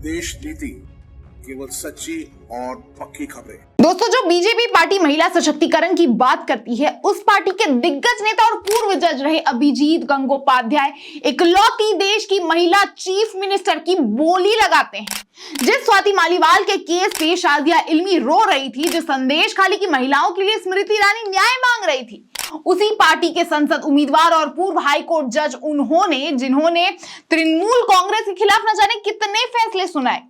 देश नीति केवल सच्ची और पक्की खबरें। दोस्तों, जो बीजेपी पार्टी महिला सशक्तिकरण की बात करती है, उस पार्टी के दिग्गज नेता और पूर्व जज रहे अभिजीत गंगोपाध्याय इकलौती देश की महिला चीफ मिनिस्टर की बोली लगाते हैं। जिस स्वाति मालीवाल के केस पे शाजिया इल्मी रो रही थी, जिस संदेश खाली की महिलाओं के लिए स्मृति ईरानी न्याय मांग रही थी, उसी पार्टी के संसद उम्मीदवार और पूर्व हाईकोर्ट जज उन्होंने, जिन्होंने तृणमूल कांग्रेस के खिलाफ न जाने कितने फैसले सुनाए,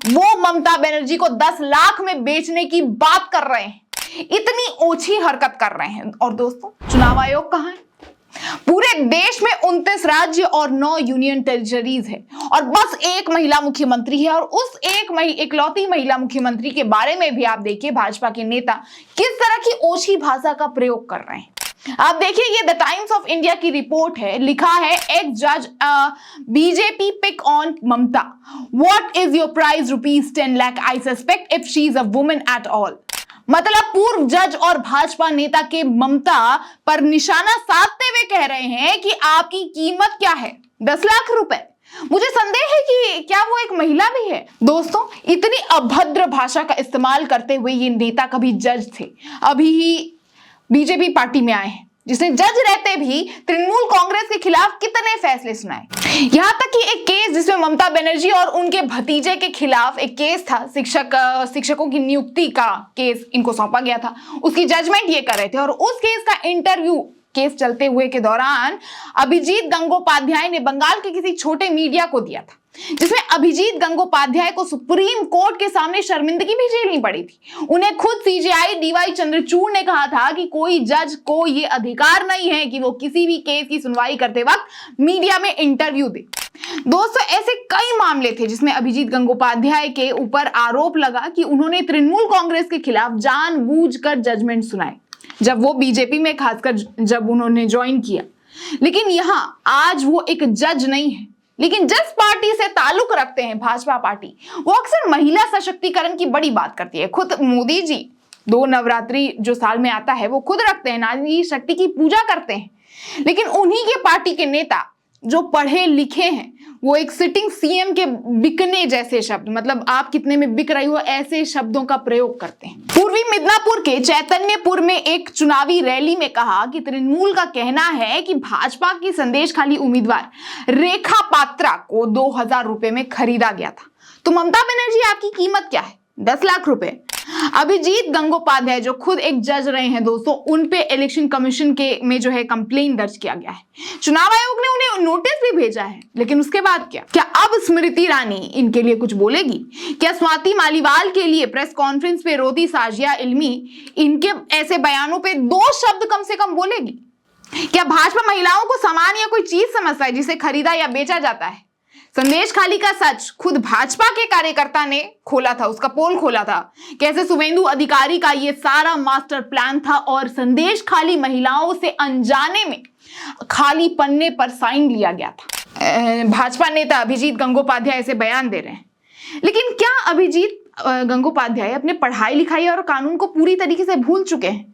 वो ममता बनर्जी को 10 लाख में बेचने की बात कर रहे हैं। इतनी ओछी हरकत कर रहे हैं। और दोस्तों, चुनाव आयोग कहां है? पूरे देश में 29 राज्य और 9 यूनियन टेरिटरीज है और बस एक महिला मुख्यमंत्री है। और उस इकलौती महिला मुख्यमंत्री के बारे में भी आप देखिए, भाजपा के नेता किस तरह की ओछी भाषा का प्रयोग कर रहे हैं। आप देखिए, ये द टाइम्स ऑफ इंडिया की रिपोर्ट है, लिखा है एक्स जज BJP pick on Mamata, what is your price ₹10 lakh, I suspect if she is a woman at all. मतलब पूर्व जज और भाजपा नेता के ममता पर निशाना साधते हुए कह रहे हैं कि आपकी कीमत क्या है, 10 लाख रुपए। मुझे संदेह है कि क्या वो एक महिला भी है। दोस्तों, इतनी अभद्र भाषा का इस्तेमाल करते हुए ये नेता कभी जज थे, अभी ही बीजेपी पार्टी में आए हैं, जिसने जज रहते भी तृणमूल कांग्रेस के खिलाफ कितने फैसले सुनाए। यहां तक कि एक केस जिसमें ममता बनर्जी और उनके भतीजे के खिलाफ एक केस था, शिक्षकों की नियुक्ति का केस इनको सौंपा गया था, उसकी जजमेंट ये कर रहे थे। और उस केस का इंटरव्यू केस चलते हुए के दौरान अभिजीत गंगोपाध्याय ने बंगाल के किसी छोटे मीडिया को दिया था, जिसमें अभिजीत गंगोपाध्याय को सुप्रीम कोर्ट के सामने शर्मिंदगी भी झेलनी पड़ी थी। उन्हें खुद सीजेआई डीवाई चंद्रचूड़ ने कहा था कि कोई जज को यह अधिकार नहीं है कि वो किसी भी केस की सुनवाई करते वक्त मीडिया में इंटरव्यू दे। दोस्तों, ऐसे कई मामले थे जिसमें अभिजीत गंगोपाध्याय के ऊपर आरोप लगा कि उन्होंने तृणमूल कांग्रेस के खिलाफ जानबूझकर जजमेंट सुनाए, जब वो बीजेपी में, खासकर जब उन्होंने ज्वाइन किया। लेकिन यहां आज वो एक जज नहीं है, लेकिन जिस पार्टी से ताल्लुक रखते हैं, भाजपा पार्टी, वो अक्सर महिला सशक्तिकरण की बड़ी बात करती है। खुद मोदी जी 2 नवरात्रि जो साल में आता है वो खुद रखते हैं, नारी शक्ति की पूजा करते हैं। लेकिन उन्हीं के पार्टी के नेता जो पढ़े लिखे हैं, वो एक सिटिंग सीएम के बिकने जैसे शब्द, मतलब आप कितने में बिक रही हो, ऐसे शब्दों का प्रयोग करते हैं। पूर्वी मिदनापुर के चैतन्यपुर में एक चुनावी रैली में कहा कि तृणमूल का कहना है कि भाजपा की संदेश खाली उम्मीदवार रेखा पात्रा को 2000 रुपए में खरीदा गया था। तो ममता बनर्जी, आपकी कीमत क्या है? 10 लाख रुपए। अभिजीत गंगोपाध्याय जो खुद एक जज रहे हैं दोस्तों, उन पे इलेक्शन कमीशन के में जो है कंप्लेन दर्ज किया गया है। चुनाव आयोग ने उन्हें नोटिस भी भेजा है, लेकिन उसके बाद क्या अब स्मृति ईरानी इनके लिए कुछ बोलेगी? क्या स्वाति मालीवाल के लिए प्रेस कॉन्फ्रेंस पे रोती शाजिया इल्मी इनके ऐसे बयानों पे 2 शब्द कम से कम बोलेगी? क्या भाजपा महिलाओं को सामान या कोई चीज समझता है जिसे खरीदा या बेचा जाता है? संदेश खाली का सच खुद भाजपा के कार्यकर्ता ने खोला था, उसका पोल खोला था, कैसे शुभेंदु अधिकारी का ये सारा मास्टर प्लान था और संदेश खाली महिलाओं से अनजाने में खाली पन्ने पर साइन लिया गया था। भाजपा नेता अभिजीत गंगोपाध्याय ऐसे बयान दे रहे हैं, लेकिन क्या अभिजीत गंगोपाध्याय अपने पढ़ाई लिखाई और कानून को पूरी तरीके से भूल चुके हैं?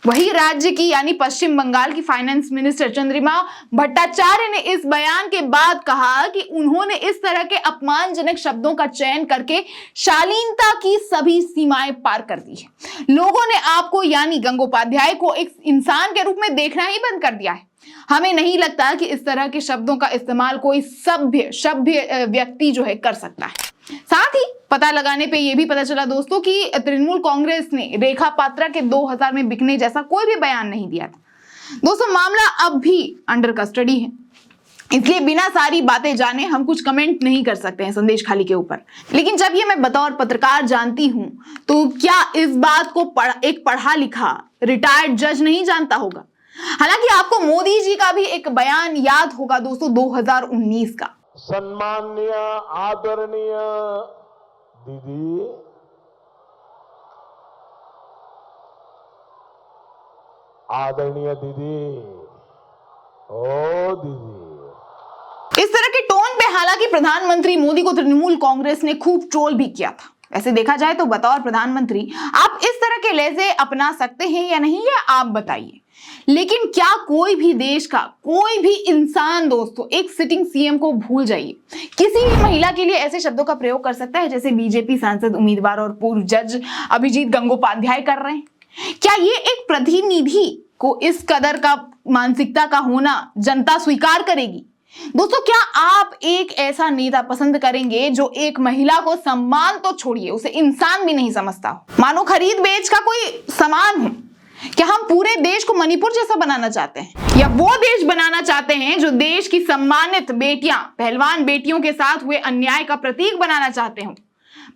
वही राज्य की यानी पश्चिम बंगाल की फाइनेंस मिनिस्टर चंद्रिमा भट्टाचार्य ने इस बयान के बाद कहा कि उन्होंने इस तरह के अपमानजनक शब्दों का चयन करके शालीनता की सभी सीमाएं पार कर दी है। लोगों ने आपको यानी गंगोपाध्याय को एक इंसान के रूप में देखना ही बंद कर दिया है। हमें नहीं लगता कि इस तरह के शब्दों का इस्तेमाल कोई सभ्य व्यक्ति जो है कर सकता है। साथ ही पता लगाने पे यह भी पता चला दोस्तों कि तृणमूल कांग्रेस ने रेखा पात्रा के 2000 में बिकने जैसा कोई भी बयान नहीं दिया था। दोस्तों, मामला अब भी अंडर कस्टडी है, इसलिए बिना सारी बातें जाने हम कुछ कमेंट नहीं कर सकते हैं संदेश खाली के ऊपर। लेकिन जब ये मैं बतौर पत्रकार जानती हूं, तो क्या इस बात को एक पढ़ा लिखा रिटायर्ड जज नहीं जानता होगा? हालांकि आपको मोदी जी का भी एक बयान याद होगा दोस्तों, 2019 का। सम्माननीय आदरणीय दीदी, आदरणीय दीदी, ओ दीदी, इस तरह के टोन पे हालांकि प्रधानमंत्री मोदी को तृणमूल कांग्रेस ने खूब ट्रोल भी किया था। वैसे देखा जाए तो बतौर प्रधानमंत्री आप इस तरह के लहजे अपना सकते हैं या नहीं, ये आप बताइए। लेकिन क्या कोई भी देश का कोई भी इंसान दोस्तों एक सिटिंग सीएम को भूल जाइए किसी भी महिला के लिए ऐसे शब्दों का प्रयोग कर सकता है जैसे बीजेपी सांसद उम्मीदवार और पूर्व जज अभिजीत गंगोपाध्याय कर रहे हैं? क्या ये एक प्रतिनिधि को इस कदर का मानसिकता का होना जनता स्वीकार करेगी? दोस्तों क्या आप एक ऐसा नेता पसंद करेंगे जो एक महिला को सम्मान तो छोड़िए उसे इंसान भी नहीं समझता हो, मानो खरीद बेच का कोई सामान हो? क्या हम पूरे देश को मणिपुर जैसा बनाना चाहते हैं या वो देश बनाना चाहते हैं जो देश की सम्मानित बेटियां पहलवान बेटियों के साथ हुए अन्याय का प्रतीक बनाना चाहते हो?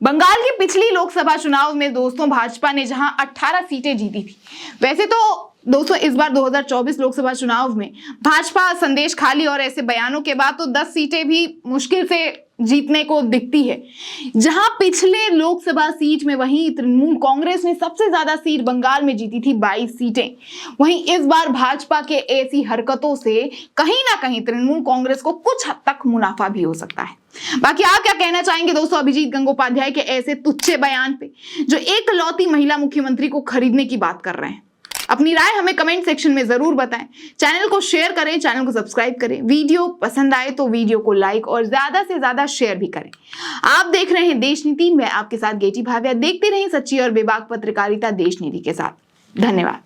बंगाल की पिछली लोकसभा चुनाव में दोस्तों भाजपा ने जहां 18 सीटें जीती थी, वैसे तो दोस्तों इस बार 2024 लोकसभा चुनाव में भाजपा संदेश खाली और ऐसे बयानों के बाद तो 10 सीटें भी मुश्किल से जीतने को दिखती है। जहां पिछले लोकसभा सीट में वहीं तृणमूल कांग्रेस ने सबसे ज्यादा सीट बंगाल में जीती थी 22 सीटें, वहीं इस बार भाजपा के ऐसी हरकतों से कहीं ना कहीं तृणमूल कांग्रेस को कुछ हद तक मुनाफा भी हो सकता है। बाकी आप क्या कहना चाहेंगे दोस्तों अभिजीत गंगोपाध्याय के ऐसे तुच्छ बयान पे जो एकलौती महिला मुख्यमंत्री को खरीदने की बात कर रहे हैं? अपनी राय हमें कमेंट सेक्शन में जरूर बताएं। चैनल को शेयर करें, चैनल को सब्सक्राइब करें। वीडियो पसंद आए तो वीडियो को लाइक और ज्यादा से ज्यादा शेयर भी करें। आप देख रहे हैं देश नीति, मैं आपके साथ गेटी भाविया। देखते रहें सच्ची और बेबाक पत्रकारिता देश नीति के साथ। धन्यवाद।